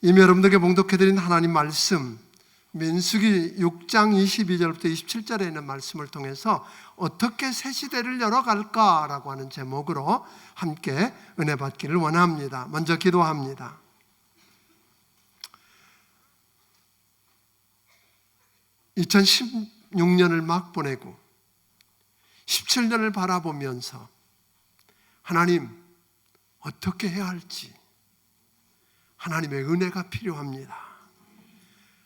이미 여러분들에게 봉독해드린 하나님 말씀, 민수기 6장 22절부터 27절에 있는 말씀을 통해서 어떻게 새 시대를 열어갈까라고 하는 제목으로 함께 은혜 받기를 원합니다. 먼저 기도합니다. (2016년을) 막 보내고 17년을 바라보면서 하나님 어떻게 해야 할지 하나님의 은혜가 필요합니다.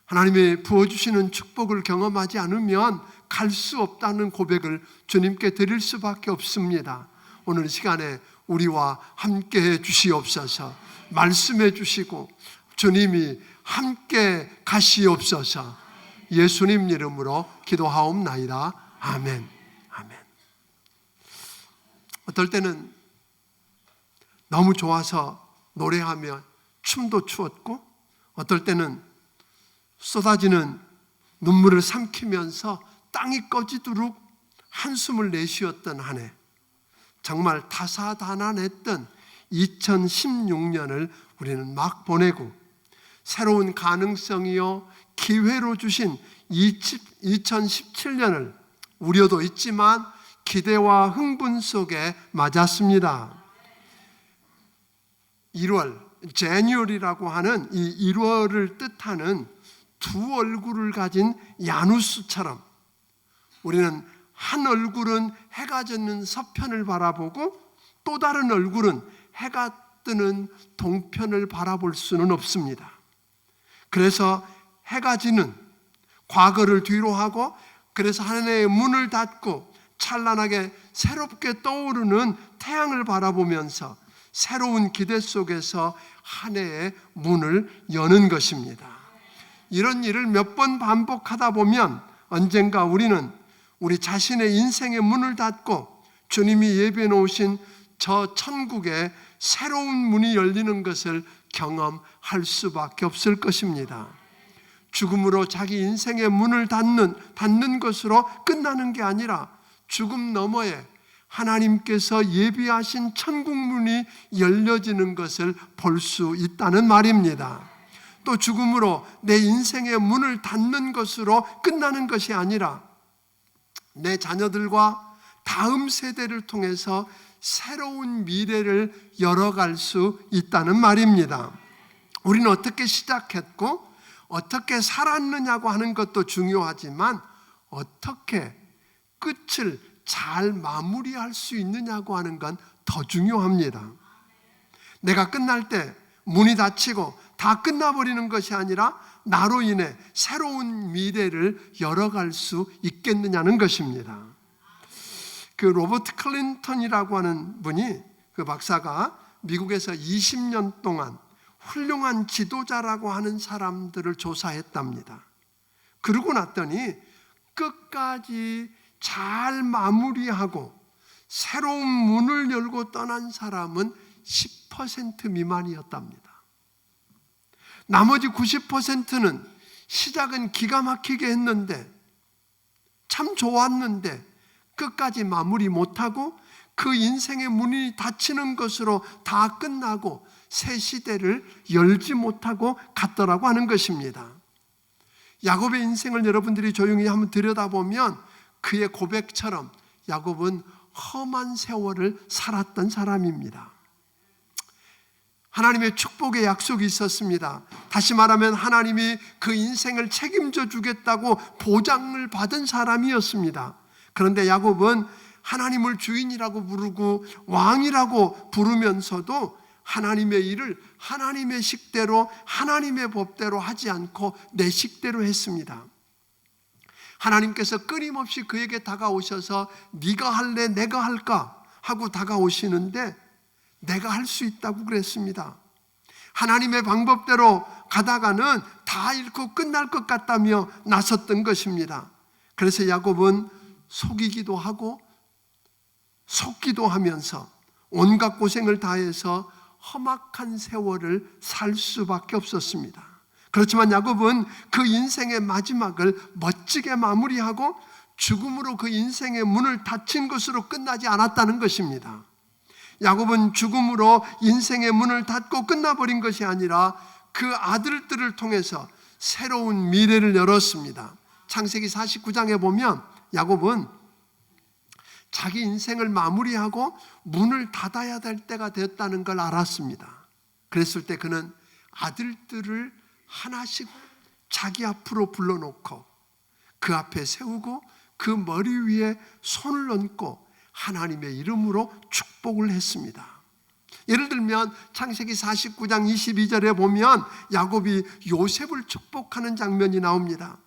하나님의 부어주시는 축복을 경험하지 않으면 갈 수 없다는 고백을 주님께 드릴 수밖에 없습니다. 오늘 시간에 우리와 함께해 주시옵소서. 말씀해 주시고 주님이 함께 가시옵소서. 예수님 이름으로 기도하옵나이다. 아멘. 아멘. 어떨 때는 너무 좋아서 노래하며 춤도 추었고, 어떨 때는 쏟아지는 눈물을 삼키면서 땅이 꺼지도록 한숨을 내쉬었던 한 해, 정말 다사다난했던 2016년을 우리는 막 보내고 새로운 가능성이요 기회로 주신 2017년을 우려도 있지만 기대와 흥분 속에 맞았습니다. 1월, 제뉴얼이라고 하는 이 1월을 뜻하는 두 얼굴을 가진 야누스처럼 우리는 한 얼굴은 해가 졌는 서편을 바라보고 또 다른 얼굴은 해가 뜨는 동편을 바라볼 수는 없습니다. 그래서 해가 지는 과거를 뒤로 하고, 그래서 한 해의 문을 닫고 찬란하게 새롭게 떠오르는 태양을 바라보면서 새로운 기대 속에서 한 해의 문을 여는 것입니다. 이런 일을 몇 번 반복하다 보면 언젠가 우리는 우리 자신의 인생의 문을 닫고 주님이 예비해 놓으신 저 천국의 새로운 문이 열리는 것을 경험할 수밖에 없을 것입니다. 죽음으로 자기 인생의 문을 닫는 것으로 끝나는 게 아니라 죽음 너머에 하나님께서 예비하신 천국 문이 열려지는 것을 볼 수 있다는 말입니다. 또 죽음으로 내 인생의 문을 닫는 것으로 끝나는 것이 아니라 내 자녀들과 다음 세대를 통해서 새로운 미래를 열어갈 수 있다는 말입니다. 우리는 어떻게 시작했고 어떻게 살았느냐고 하는 것도 중요하지만 어떻게 끝을 잘 마무리할 수 있느냐고 하는 건 더 중요합니다. 내가 끝날 때 문이 닫히고 다 끝나버리는 것이 아니라 나로 인해 새로운 미래를 열어갈 수 있겠느냐는 것입니다. 그 로버트 클린턴이라고 하는 분이, 그 박사가 미국에서 20년 동안 훌륭한 지도자라고 하는 사람들을 조사했답니다. 그러고 났더니 끝까지 잘 마무리하고 새로운 문을 열고 떠난 사람은 10% 미만이었답니다. 나머지 90%는 시작은 기가 막히게 했는데, 참 좋았는데 끝까지 마무리 못하고 그 인생의 문이 닫히는 것으로 다 끝나고 새 시대를 열지 못하고 갔더라고 하는 것입니다. 야곱의 인생을 여러분들이 조용히 한번 들여다보면 그의 고백처럼 야곱은 험한 세월을 살았던 사람입니다. 하나님의 축복의 약속이 있었습니다. 다시 말하면 하나님이 그 인생을 책임져 주겠다고 보장을 받은 사람이었습니다. 그런데 야곱은 하나님을 주인이라고 부르고 왕이라고 부르면서도 하나님의 일을 하나님의 식대로, 하나님의 법대로 하지 않고 내 식대로 했습니다. 하나님께서 끊임없이 그에게 다가오셔서 네가 할래 내가 할까 하고 다가오시는데 내가 할 수 있다고 그랬습니다. 하나님의 방법대로 가다가는 다 잃고 끝날 것 같다며 나섰던 것입니다. 그래서 야곱은 속이기도 하고 속기도 하면서 온갖 고생을 다해서 험악한 세월을 살 수밖에 없었습니다. 그렇지만 야곱은 그 인생의 마지막을 멋지게 마무리하고 죽음으로 그 인생의 문을 닫힌 것으로 끝나지 않았다는 것입니다. 야곱은 죽음으로 인생의 문을 닫고 끝나버린 것이 아니라 그 아들들을 통해서 새로운 미래를 열었습니다. 창세기 49장에 보면 야곱은 자기 인생을 마무리하고 문을 닫아야 될 때가 되었다는 걸 알았습니다. 그랬을 때 그는 아들들을 하나씩 자기 앞으로 불러놓고 그 앞에 세우고 그 머리 위에 손을 얹고 하나님의 이름으로 축복을 했습니다. 예를 들면 창세기 49장 22절에 보면 야곱이 요셉을 축복하는 장면이 나옵니다.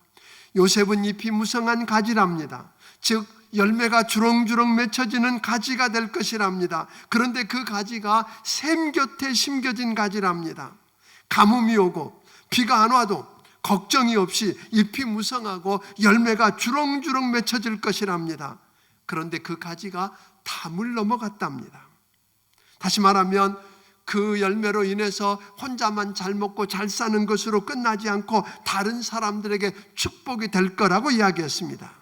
요셉은 잎이 무성한 가지랍니다. 즉 열매가 주렁주렁 맺혀지는 가지가 될 것이랍니다. 그런데 그 가지가 샘 곁에 심겨진 가지랍니다. 가뭄이 오고 비가 안 와도 걱정이 없이 잎이 무성하고 열매가 주렁주렁 맺혀질 것이랍니다. 그런데 그 가지가 담을 넘어갔답니다. 다시 말하면 그 열매로 인해서 혼자만 잘 먹고 잘 사는 것으로 끝나지 않고 다른 사람들에게 축복이 될 거라고 이야기했습니다.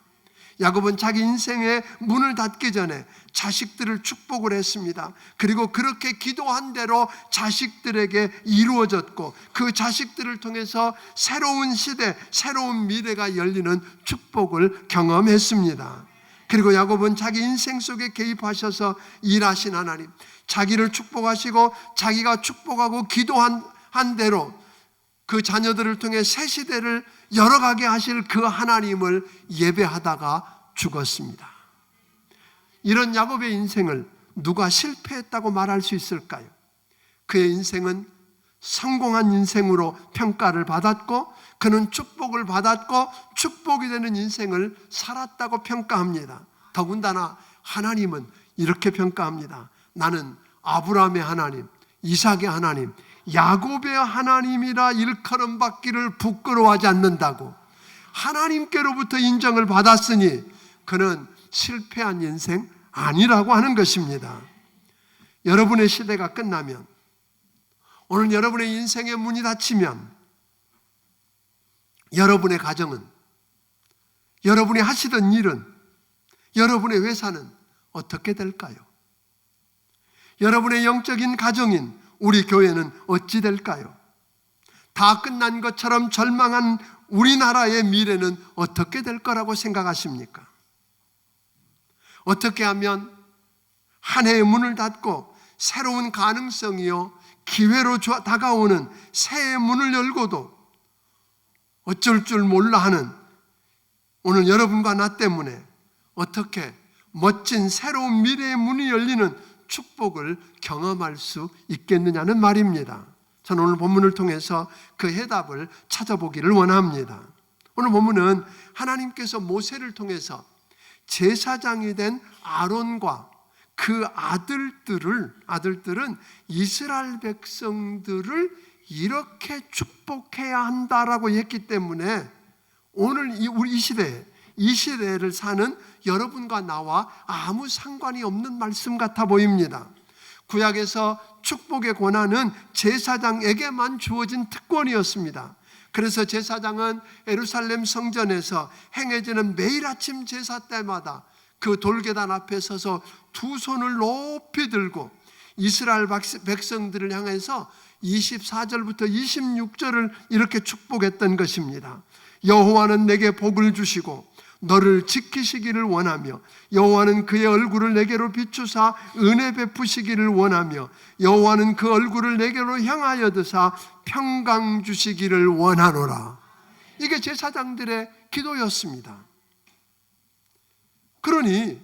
야곱은 자기 인생의 문을 닫기 전에 자식들을 축복을 했습니다. 그리고 그렇게 기도한 대로 자식들에게 이루어졌고 그 자식들을 통해서 새로운 시대, 새로운 미래가 열리는 축복을 경험했습니다. 그리고 야곱은 자기 인생 속에 개입하셔서 일하신 하나님, 자기를 축복하시고 자기가 축복하고 기도한 대로 그 자녀들을 통해 새 시대를 열어가게 하실 그 하나님을 예배하다가 죽었습니다. 이런 야곱의 인생을 누가 실패했다고 말할 수 있을까요? 그의 인생은 성공한 인생으로 평가를 받았고 그는 축복을 받았고 축복이 되는 인생을 살았다고 평가합니다. 더군다나 하나님은 이렇게 평가합니다. 나는 아브라함의 하나님, 이삭의 하나님, 야곱의 하나님이라 일컬음 받기를 부끄러워하지 않는다고 하나님께로부터 인정을 받았으니 그는 실패한 인생 아니라고 하는 것입니다. 여러분의 시대가 끝나면, 오늘 여러분의 인생의 문이 닫히면 여러분의 가정은, 여러분이 하시던 일은, 여러분의 회사는 어떻게 될까요? 여러분의 영적인 가정인 우리 교회는 어찌 될까요? 다 끝난 것처럼 절망한 우리나라의 미래는 어떻게 될 거라고 생각하십니까? 어떻게 하면 한 해의 문을 닫고 새로운 가능성이요 기회로 다가오는 새해의 문을 열고도 어쩔 줄 몰라 하는 오늘 여러분과 나 때문에 어떻게 멋진 새로운 미래의 문이 열리는 축복을 경험할 수 있겠느냐는 말입니다. 저는 오늘 본문을 통해서 그 해답을 찾아보기를 원합니다. 오늘 본문은 하나님께서 모세를 통해서 제사장이 된 아론과 그 아들들은 이스라엘 백성들을 이렇게 축복해야 한다라고 했기 때문에 오늘 우리 이 시대를 사는 여러분과 나와 아무 상관이 없는 말씀 같아 보입니다. 구약에서 축복의 권한은 제사장에게만 주어진 특권이었습니다. 그래서 제사장은 예루살렘 성전에서 행해지는 매일 아침 제사 때마다 그 돌계단 앞에 서서 두 손을 높이 들고 이스라엘 백성들을 향해서 24절부터 26절을 이렇게 축복했던 것입니다. 여호와는 내게 복을 주시고 너를 지키시기를 원하며 여호와는 그의 얼굴을 내게로 비추사 은혜 베푸시기를 원하며 여호와는 그 얼굴을 내게로 향하여 드사 평강 주시기를 원하노라. 이게 제사장들의 기도였습니다. 그러니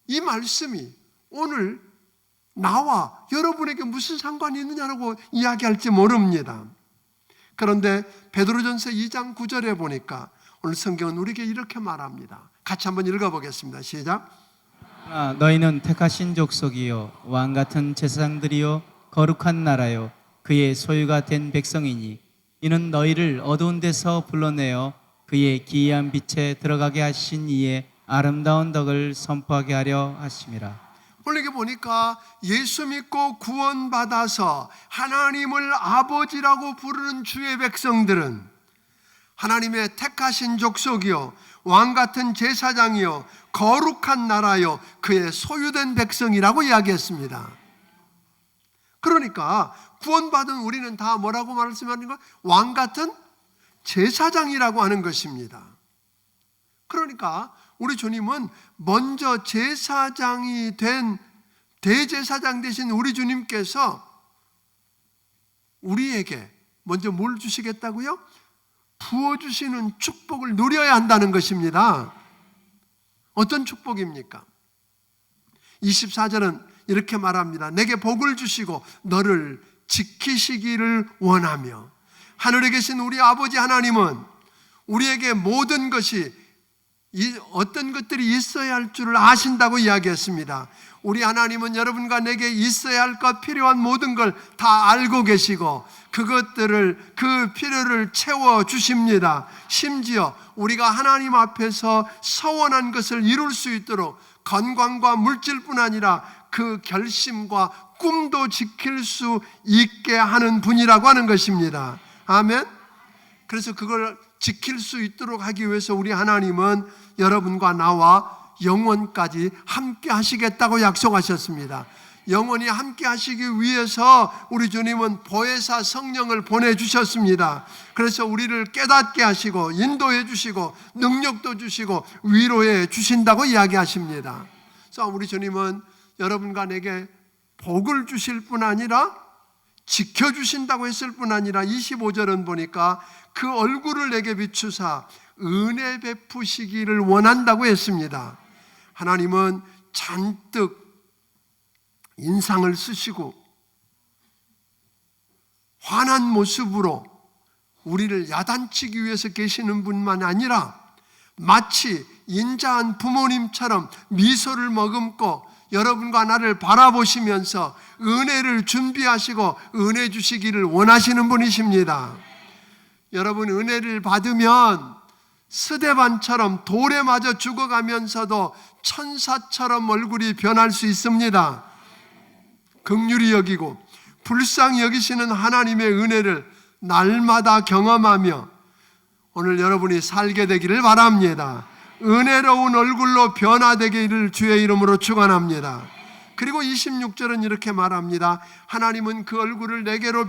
이 말씀이 오늘 나와 여러분에게 무슨 상관이 있느냐라고 이야기할지 모릅니다. 그런데 베드로전서 2장 9절에 보니까 오늘 성경은 우리에게 이렇게 말합니다. 같이 한번 읽어보겠습니다. 시작. 너희는 택하신 족속이요 왕같은 제사장들이요 거룩한 나라요 그의 소유가 된 백성이니 이는 너희를 어두운 데서 불러내어 그의 기이한 빛에 들어가게 하신 이의 아름다운 덕을 선포하게 하려 하심이라. 오늘 이게 보니까 예수 믿고 구원받아서 하나님을 아버지라고 부르는 주의 백성들은 하나님의 택하신 족속이요 왕같은 제사장이요 거룩한 나라요 그의 소유된 백성이라고 이야기했습니다. 그러니까 구원받은 우리는 다 뭐라고 말씀하는 거? 왕 같은 제사장이라고 하는 것입니다. 그러니까 우리 주님은 먼저 제사장이 된 대제사장 되신 우리 주님께서 우리에게 먼저 뭘 주시겠다고요? 부어주시는 축복을 누려야 한다는 것입니다. 어떤 축복입니까? 24절은 이렇게 말합니다. 내게 복을 주시고 너를 지키시기를 원하며. 하늘에 계신 우리 아버지 하나님은 우리에게 모든 것이 어떤 것들이 있어야 할 줄을 아신다고 이야기했습니다. 우리 하나님은 여러분과 내게 있어야 할 것, 필요한 모든 걸 다 알고 계시고 그 필요를 채워주십니다. 심지어 우리가 하나님 앞에서 서원한 것을 이룰 수 있도록 건강과 물질뿐 아니라 그 결심과 꿈도 지킬 수 있게 하는 분이라고 하는 것입니다. 아멘. 그래서 그걸 지킬 수 있도록 하기 위해서 우리 하나님은 여러분과 나와 영원까지 함께 하시겠다고 약속하셨습니다. 영원히 함께 하시기 위해서 우리 주님은 보혜사 성령을 보내주셨습니다. 그래서 우리를 깨닫게 하시고 인도해 주시고 능력도 주시고 위로해 주신다고 이야기하십니다. 그래서 우리 주님은 여러분과 내게 복을 주실 뿐 아니라 지켜주신다고 했을 뿐 아니라 25절은 보니까 그 얼굴을 내게 비추사 은혜 베푸시기를 원한다고 했습니다. 하나님은 잔뜩 인상을 쓰시고 환한 모습으로 우리를 야단치기 위해서 계시는 분만 아니라 마치 인자한 부모님처럼 미소를 머금고 여러분과 나를 바라보시면서 은혜를 준비하시고 은혜 주시기를 원하시는 분이십니다. 여러분, 은혜를 받으면 스데반처럼 돌에 맞아 죽어가면서도 천사처럼 얼굴이 변할 수 있습니다. 긍휼히 여기고 불쌍히 여기시는 하나님의 은혜를 날마다 경험하며 오늘 여러분이 살게 되기를 바랍니다. 은혜로운 얼굴로 변화되기를 주의 이름으로 축원합니다. 그리고 26절은 이렇게 말합니다. 하나님은 그 얼굴을 내게로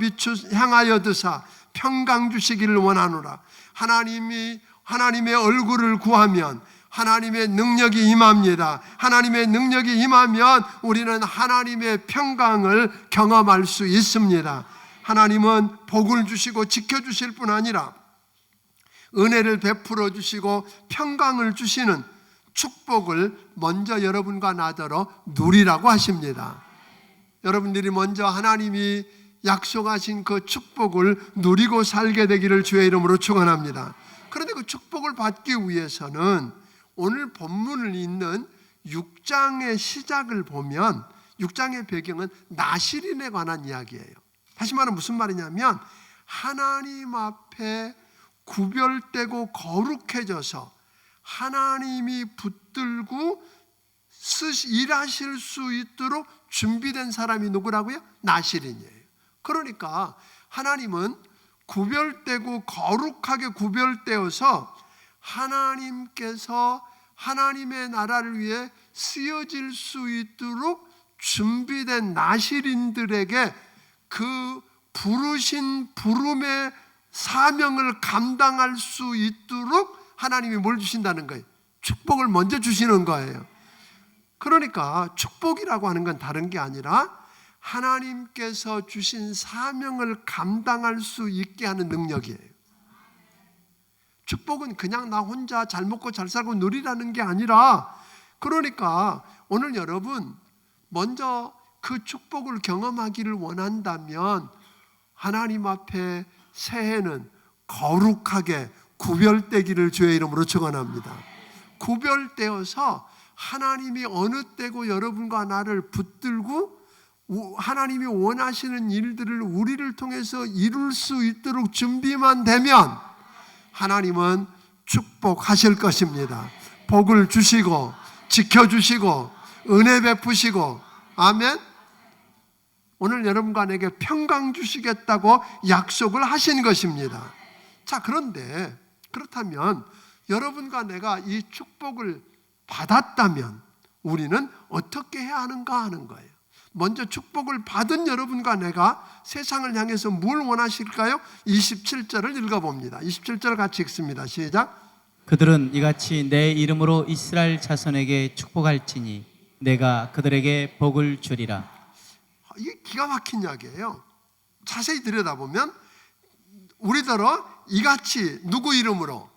향하여 드사 평강 주시기를 원하노라. 하나님의 얼굴을 구하면 하나님의 능력이 임합니다. 하나님의 능력이 임하면 우리는 하나님의 평강을 경험할 수 있습니다. 하나님은 복을 주시고 지켜주실 뿐 아니라 은혜를 베풀어 주시고 평강을 주시는 축복을 먼저 여러분과 나더러 누리라고 하십니다. 여러분들이 먼저 하나님이 약속하신 그 축복을 누리고 살게 되기를 주의 이름으로 축원합니다. 그런데 그 축복을 받기 위해서는 오늘 본문을 읽는 6장의 시작을 보면 6장의 배경은 나실인에 관한 이야기예요. 다시 말하면 무슨 말이냐면 하나님 앞에 구별되고 거룩해져서 하나님이 붙들고 일하실 수 있도록 준비된 사람이 누구라고요? 나실인이에요. 그러니까 하나님은 구별되고 거룩하게 구별되어서 하나님께서 하나님의 나라를 위해 쓰여질 수 있도록 준비된 나실인들에게 그 부르신 부름의 사명을 감당할 수 있도록 하나님이 뭘 주신다는 거예요? 축복을 먼저 주시는 거예요. 그러니까 축복이라고 하는 건 다른 게 아니라 하나님께서 주신 사명을 감당할 수 있게 하는 능력이에요. 축복은 그냥 나 혼자 잘 먹고 잘 살고 누리라는 게 아니라, 그러니까 오늘 여러분 먼저 그 축복을 경험하기를 원한다면 하나님 앞에 새해는 거룩하게 구별되기를 주의 이름으로 축원합니다. 구별되어서 하나님이 어느 때고 여러분과 나를 붙들고 하나님이 원하시는 일들을 우리를 통해서 이룰 수 있도록 준비만 되면 하나님은 축복하실 것입니다. 복을 주시고 지켜주시고 은혜 베푸시고, 아멘. 오늘 여러분과 내게 평강 주시겠다고 약속을 하신 것입니다. 자, 그런데 그렇다면 여러분과 내가 이 축복을 받았다면 우리는 어떻게 해야 하는가 하는 거예요. 먼저 축복을 받은 여러분과 내가 세상을 향해서 뭘 원하실까요? 27절을 읽어봅니다. 27절 같이 읽습니다. 시작. 그들은 이같이 내 이름으로 이스라엘 자손에게 축복할지니 내가 그들에게 복을 주리라. 이게 기가 막힌 이야기예요. 자세히 들여다보면 우리더러 이같이 누구 이름으로?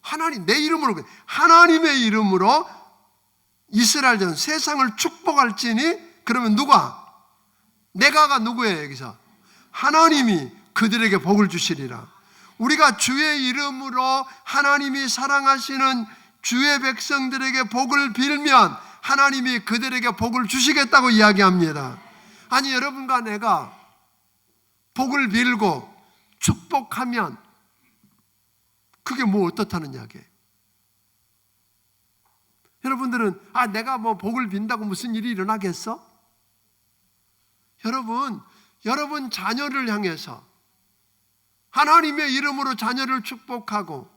하나님, 내 이름으로, 하나님의 이름으로 이스라엘 전 세상을 축복할지니, 그러면 누가? 내가가 누구예요 여기서? 하나님이 그들에게 복을 주시리라. 우리가 주의 이름으로 하나님이 사랑하시는 주의 백성들에게 복을 빌면 하나님이 그들에게 복을 주시겠다고 이야기합니다. 아니, 여러분과 내가 복을 빌고 축복하면 그게 뭐 어떻다는 이야기예요? 여러분들은 내가 뭐 복을 빈다고 무슨 일이 일어나겠어? 여러분 자녀를 향해서 하나님의 이름으로 자녀를 축복하고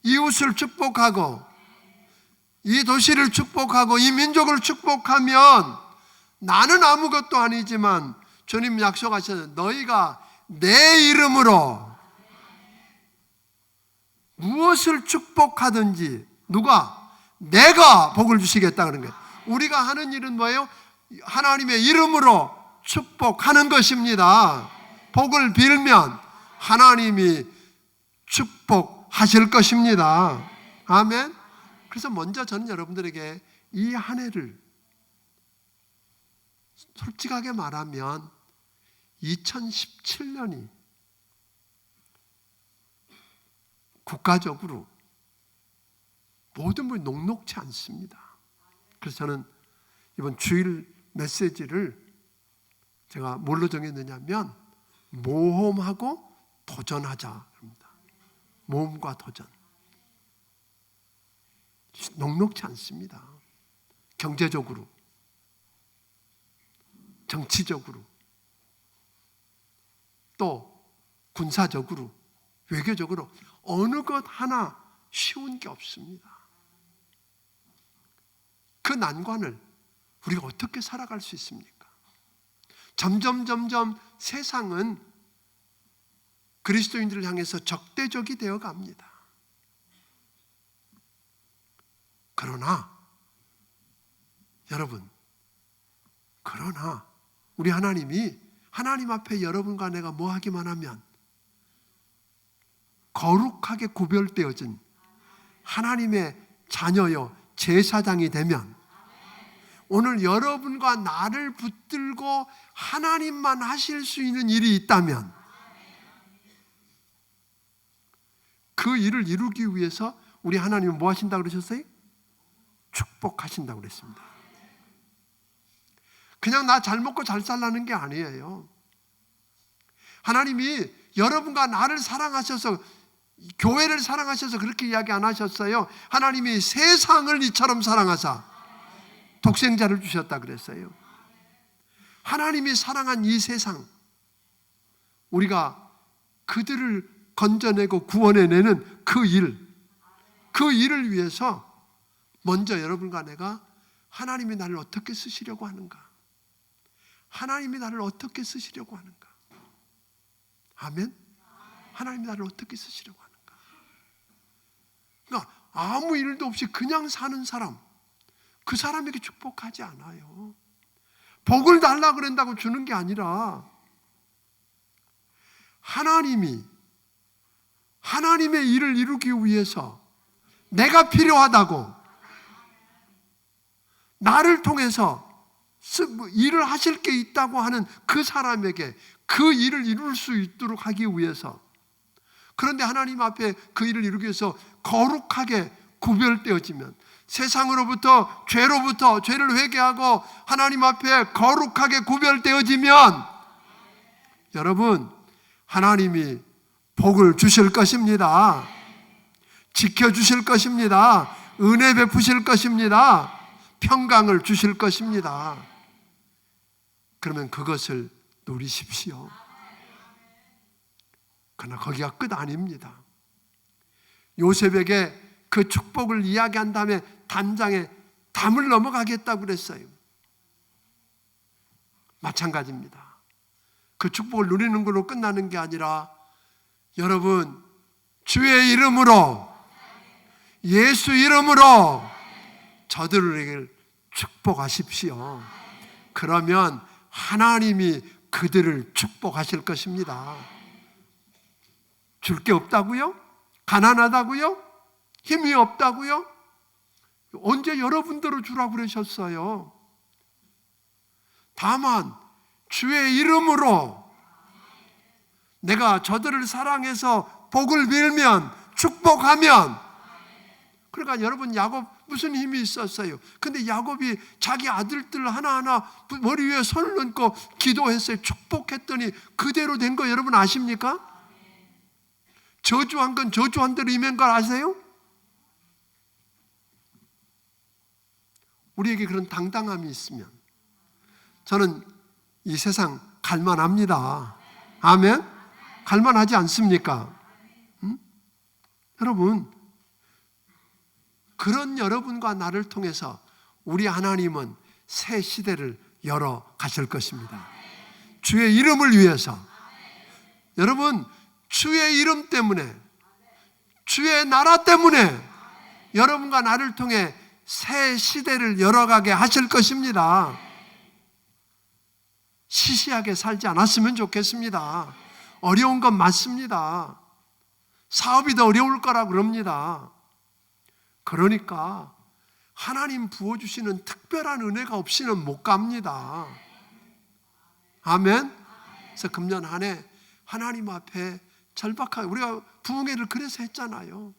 이웃을 축복하고 이 도시를 축복하고 이 민족을 축복하면 나는 아무것도 아니지만 주님 약속하셨어요. 너희가 내 이름으로 무엇을 축복하든지 누가? 내가 복을 주시겠다 그런 거예요. 우리가 하는 일은 뭐예요? 하나님의 이름으로 축복하는 것입니다. 복을 빌면 하나님이 축복하실 것입니다. 아멘. 그래서 먼저 저는 여러분들에게 이 한 해를 솔직하게 말하면 2017년이 국가적으로 모든 분이 녹록지 않습니다. 그래서 저는 이번 주일 메시지를 제가 뭘로 정했느냐면 모험하고 도전하자. 모험과 도전. 녹록지 않습니다. 경제적으로, 정치적으로, 또 군사적으로, 외교적으로 어느 것 하나 쉬운 게 없습니다. 그 난관을 우리가 어떻게 살아갈 수 있습니까? 점점 세상은 그리스도인들을 향해서 적대적이 되어 갑니다. 그러나 여러분, 우리 하나님이 하나님 앞에 여러분과 내가 뭐 하기만 하면 거룩하게 구별되어진 하나님의 자녀요 제사장이 되면 오늘 여러분과 나를 붙들고 하나님만 하실 수 있는 일이 있다면 그 일을 이루기 위해서 우리 하나님은 뭐 하신다고 그러셨어요? 축복하신다고 그랬습니다. 그냥 나 잘 먹고 잘 살라는 게 아니에요. 하나님이 여러분과 나를 사랑하셔서 교회를 사랑하셔서 그렇게 이야기 안 하셨어요. 하나님이 세상을 이처럼 사랑하사 독생자를 주셨다 그랬어요. 하나님이 사랑한 이 세상, 우리가 그들을 건져내고 구원해내는 그 일을 위해서 먼저 여러분과 내가 하나님이 나를 어떻게 쓰시려고 하는가, 하나님이 나를 어떻게 쓰시려고 하는가. 아멘. 하나님이 나를 어떻게 쓰시려고 하는가. 그러니까 아무 일도 없이 그냥 사는 사람, 그 사람에게 축복하지 않아요. 복을 달라 그런다고 주는 게 아니라 하나님이 하나님의 일을 이루기 위해서 내가 필요하다고 나를 통해서 일을 하실 게 있다고 하는 그 사람에게 그 일을 이룰 수 있도록 하기 위해서, 그런데 하나님 앞에 그 일을 이루기 위해서 거룩하게 구별되어지면, 세상으로부터 죄를 회개하고 하나님 앞에 거룩하게 구별되어지면 여러분, 하나님이 복을 주실 것입니다. 지켜주실 것입니다. 은혜 베푸실 것입니다. 평강을 주실 것입니다. 그러면 그것을 누리십시오. 그러나 거기가 끝 아닙니다. 요셉에게 그 축복을 이야기한 다음에 단장에 담을 넘어가겠다고 그랬어요. 마찬가지입니다. 그 축복을 누리는 걸로 끝나는 게 아니라 여러분 주의 이름으로, 예수 이름으로 저들을 축복하십시오. 그러면 하나님이 그들을 축복하실 것입니다. 줄 게 없다고요? 가난하다고요? 힘이 없다고요? 언제 여러분들을 주라고 그러셨어요? 다만 주의 이름으로 내가 저들을 사랑해서 복을 빌면, 축복하면, 그러니까 여러분 야곱 무슨 힘이 있었어요? 근데 야곱이 자기 아들들 하나하나 머리 위에 손을 얹고 기도했어요. 축복했더니 그대로 된 거 여러분 아십니까? 저주한 건 저주한 대로 임한 걸 아세요? 우리에게 그런 당당함이 있으면 저는 이 세상 갈만합니다. 아멘? 갈만하지 않습니까? 여러분, 그런 여러분과 나를 통해서 우리 하나님은 새 시대를 열어 가실 것입니다. 주의 이름을 위해서. 여러분, 주의 이름 때문에, 주의 나라 때문에 여러분과 나를 통해 새 시대를 열어가게 하실 것입니다. 시시하게 살지 않았으면 좋겠습니다. 어려운 건 맞습니다. 사업이 더 어려울 거라 그럽니다. 그러니까 하나님 부어주시는 특별한 은혜가 없이는 못 갑니다. 아멘? 그래서 금년 한 해 하나님 앞에 절박하게, 우리가 부흥회를 그래서 했잖아요.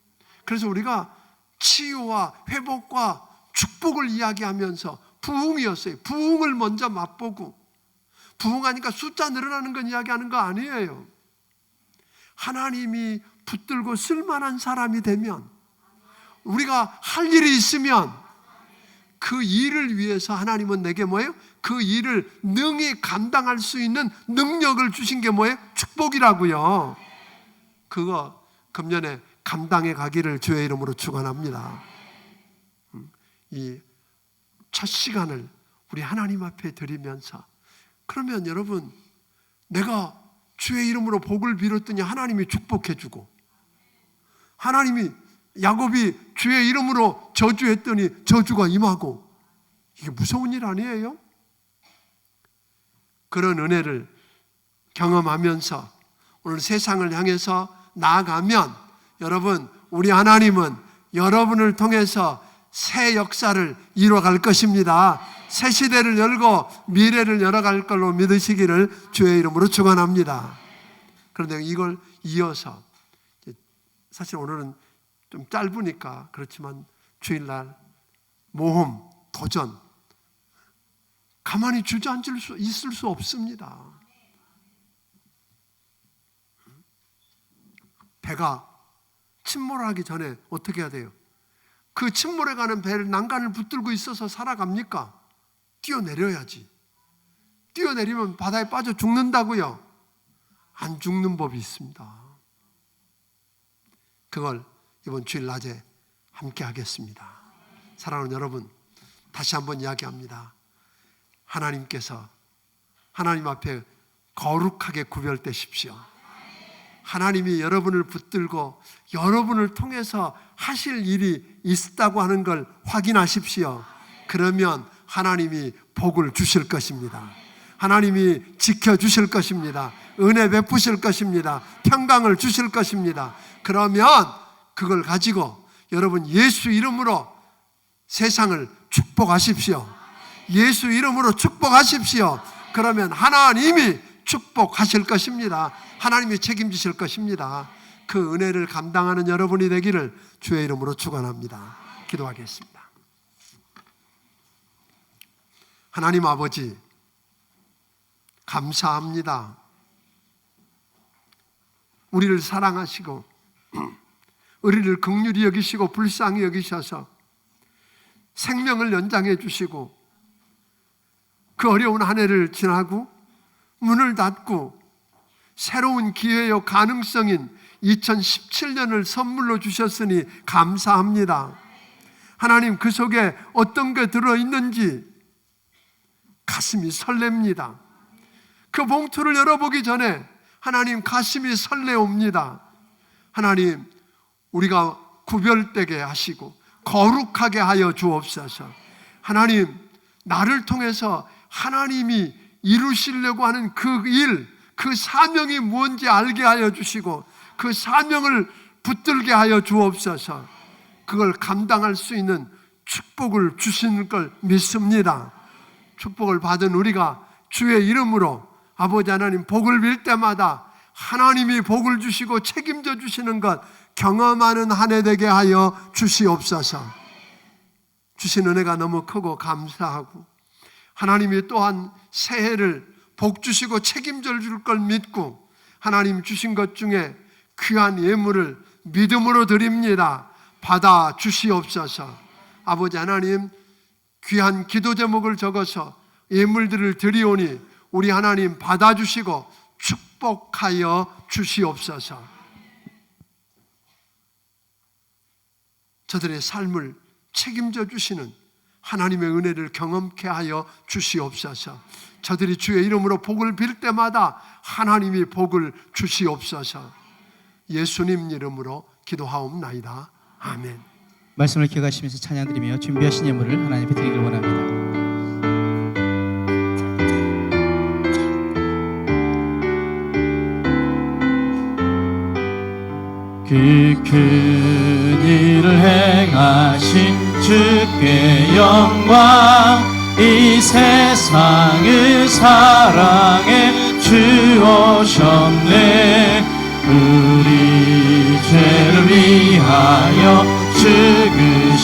그래서 우리가 치유와 회복과 축복을 이야기하면서 부흥이었어요. 부흥을 먼저 맛보고, 부흥하니까 숫자 늘어나는 건 이야기하는 거 아니에요. 하나님이 붙들고 쓸만한 사람이 되면, 우리가 할 일이 있으면 그 일을 위해서 하나님은 내게 뭐예요? 그 일을 능히 감당할 수 있는 능력을 주신 게 뭐예요? 축복이라고요. 그거 금년에 감당해 가기를 주의 이름으로 축원합니다. 이 첫 시간을 우리 하나님 앞에 드리면서, 그러면 여러분, 내가 주의 이름으로 복을 빌었더니 하나님이 축복해 주고, 하나님이 야곱이 주의 이름으로 저주했더니 저주가 임하고, 이게 무서운 일 아니에요? 그런 은혜를 경험하면서 오늘 세상을 향해서 나아가면, 여러분, 우리 하나님은 여러분을 통해서 새 역사를 이뤄갈 것입니다. 새 시대를 열고 미래를 열어갈 걸로 믿으시기를 주의 이름으로 축원합니다. 그런데 이걸 이어서, 사실 오늘은 좀 짧으니까 그렇지만 주일날 모험, 도전, 가만히 주저앉을 수 있을 수 없습니다. 배가 침몰하기 전에 어떻게 해야 돼요? 그 침몰해가는 배를 난간을 붙들고 있어서 살아갑니까? 뛰어내려야지. 뛰어내리면 바다에 빠져 죽는다고요? 안 죽는 법이 있습니다. 그걸 이번 주일 낮에 함께 하겠습니다. 사랑하는 여러분, 다시 한번 이야기합니다. 하나님께서 하나님 앞에 거룩하게 구별되십시오. 하나님이 여러분을 붙들고 여러분을 통해서 하실 일이 있다고 하는 걸 확인하십시오. 그러면 하나님이 복을 주실 것입니다. 하나님이 지켜주실 것입니다. 은혜 베푸실 것입니다. 평강을 주실 것입니다. 그러면 그걸 가지고 여러분 예수 이름으로 세상을 축복하십시오. 예수 이름으로 축복하십시오. 그러면 하나님이 축복하실 것입니다. 하나님이 책임지실 것입니다. 그 은혜를 감당하는 여러분이 되기를 주의 이름으로 축원합니다. 기도하겠습니다. 하나님 아버지, 감사합니다. 우리를 사랑하시고 우리를 긍휼히 여기시고 불쌍히 여기셔서 생명을 연장해 주시고 그 어려운 한 해를 지나고 문을 닫고 새로운 기회요 가능성인 2017년을 선물로 주셨으니 감사합니다. 하나님, 그 속에 어떤 게 들어있는지 가슴이 설렙니다. 그 봉투를 열어보기 전에 하나님 가슴이 설레옵니다. 하나님, 우리가 구별되게 하시고 거룩하게 하여 주옵소서. 하나님, 나를 통해서 하나님이 이루시려고 하는 그 일, 그 사명이 뭔지 알게 하여 주시고 그 사명을 붙들게 하여 주옵소서. 그걸 감당할 수 있는 축복을 주시는 걸 믿습니다. 축복을 받은 우리가 주의 이름으로 아버지 하나님 복을 빌 때마다 하나님이 복을 주시고 책임져 주시는 것 경험하는 한 해 되게 하여 주시옵소서. 주신 은혜가 너무 크고 감사하고 하나님이 또한 새해를 복 주시고 책임져 줄 걸 믿고 하나님 주신 것 중에 귀한 예물을 믿음으로 드립니다. 받아 주시옵소서. 아버지 하나님, 귀한 기도 제목을 적어서 예물들을 드리오니 우리 하나님 받아주시고 축복하여 주시옵소서. 저들의 삶을 책임져 주시는 하나님의 은혜를 경험케 하여 주시옵소서. 저들이 주의 이름으로 복을 빌 때마다 하나님이 복을 주시옵소서. 예수님 이름으로 기도하옵나이다. 아멘. 말씀을 기억하시면서 찬양드리며 준비하신 예물을 하나님 앞에 드리길 원합니다. 그 큰 일을 행하신 주께 영광, 이 세상을 사랑해 주오셨네. 우리 죄를 위하여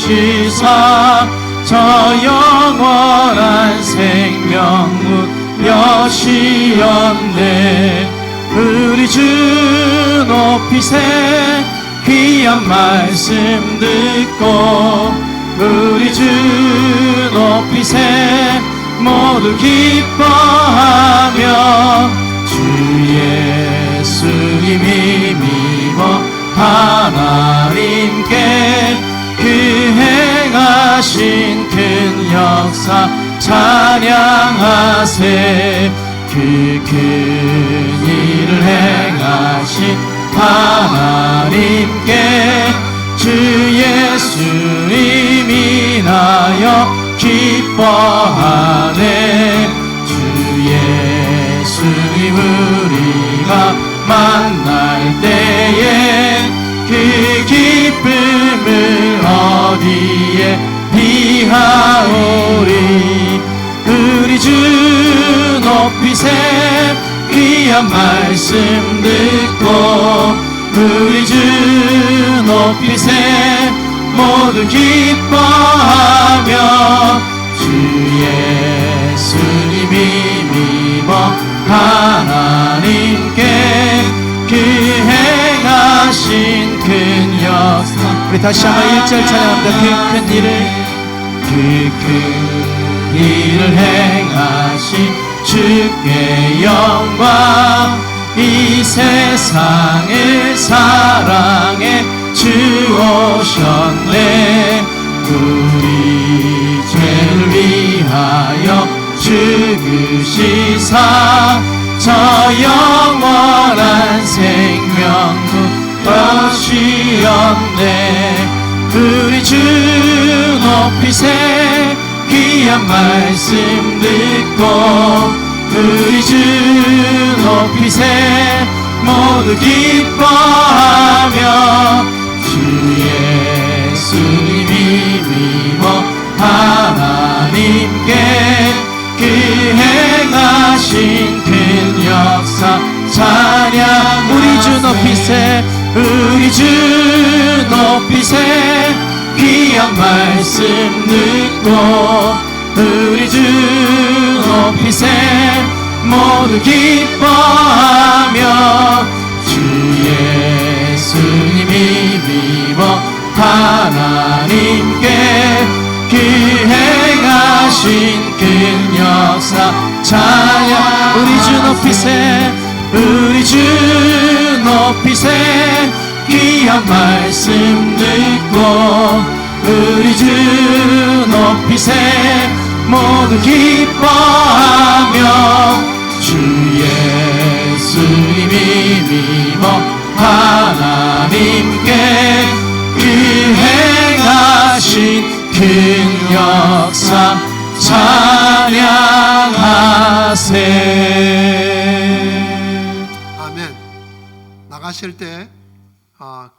죽으시사 저 영원한 생명문 여시었네. 우리 주 높이세 귀한 말씀 듣고 우리 주 높이세 모두 기뻐하며 주 예수님이 믿어 하나님께 그 행하신 큰 역사 찬양하세. 그 큰 일을 행하신 하나님께 주 예수님 인하여 기뻐하네. 주 예수님 우리가 만날 때에 그 기쁨을 어디에 비하오리. 우리 주 높이세 귀한 말씀 듣고 우리 주 높이세 모두 기뻐하며 주 예수님이 믿어 하나님께 그 행하신 큰 역사. 우리 다시 한번 1절 찬양합니다. 그 큰 일을 행하신 주께 영광, 이 세상을 사랑해 주오셨네. 우리 죄를 위하여 죽으시사 저 영원한 생명문 여시었네. 우리 주 높이세 귀한 말씀 듣고 우리 주 높이세 모두 기뻐하며 주 예수님이 믿어 하나님께 그 행하신 큰 역사 찬양. 우리 주 높이세 우리 주 높이세 귀한 말씀 듣고 우리 주 높이세 모두 기뻐하며 주 예수님이 믿어 하나님께 그 행하신 큰 역사 찬양. 우리 주 높이세 우리 주 높이세 귀한 말씀 듣고 우리 주 높이세 모두 기뻐하며 주 예수님이 믿어 하나님께 그 행하신 큰 역사 찬양하세. 아멘. 나가실 때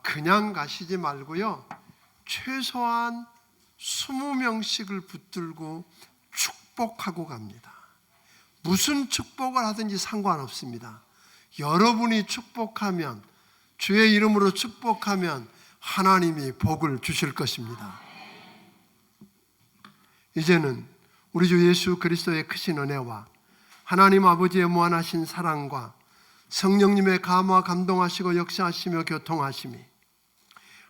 그냥 가시지 말고요, 최소한 20명씩을 붙들고 축복하고 갑니다. 무슨 축복을 하든지 상관없습니다. 여러분이 축복하면, 주의 이름으로 축복하면 하나님이 복을 주실 것입니다. 이제는 우리 주 예수 그리스도의 크신 은혜와 하나님 아버지의 무한하신 사랑과 성령님의 감화 감동하시고 역사하시며 교통하심이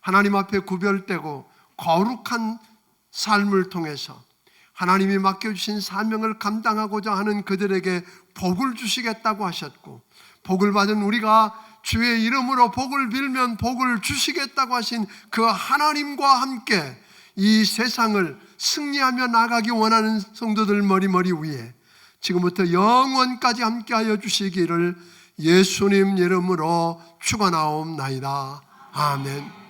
하나님 앞에 구별되고 거룩한 삶을 통해서 하나님이 맡겨주신 사명을 감당하고자 하는 그들에게 복을 주시겠다고 하셨고, 복을 받은 우리가 주의 이름으로 복을 빌면 복을 주시겠다고 하신 그 하나님과 함께 이 세상을 승리하며 나가기 원하는 성도들 머리 위에 지금부터 영원까지 함께하여 주시기를 예수님 이름으로 축원하옵나이다. 아멘.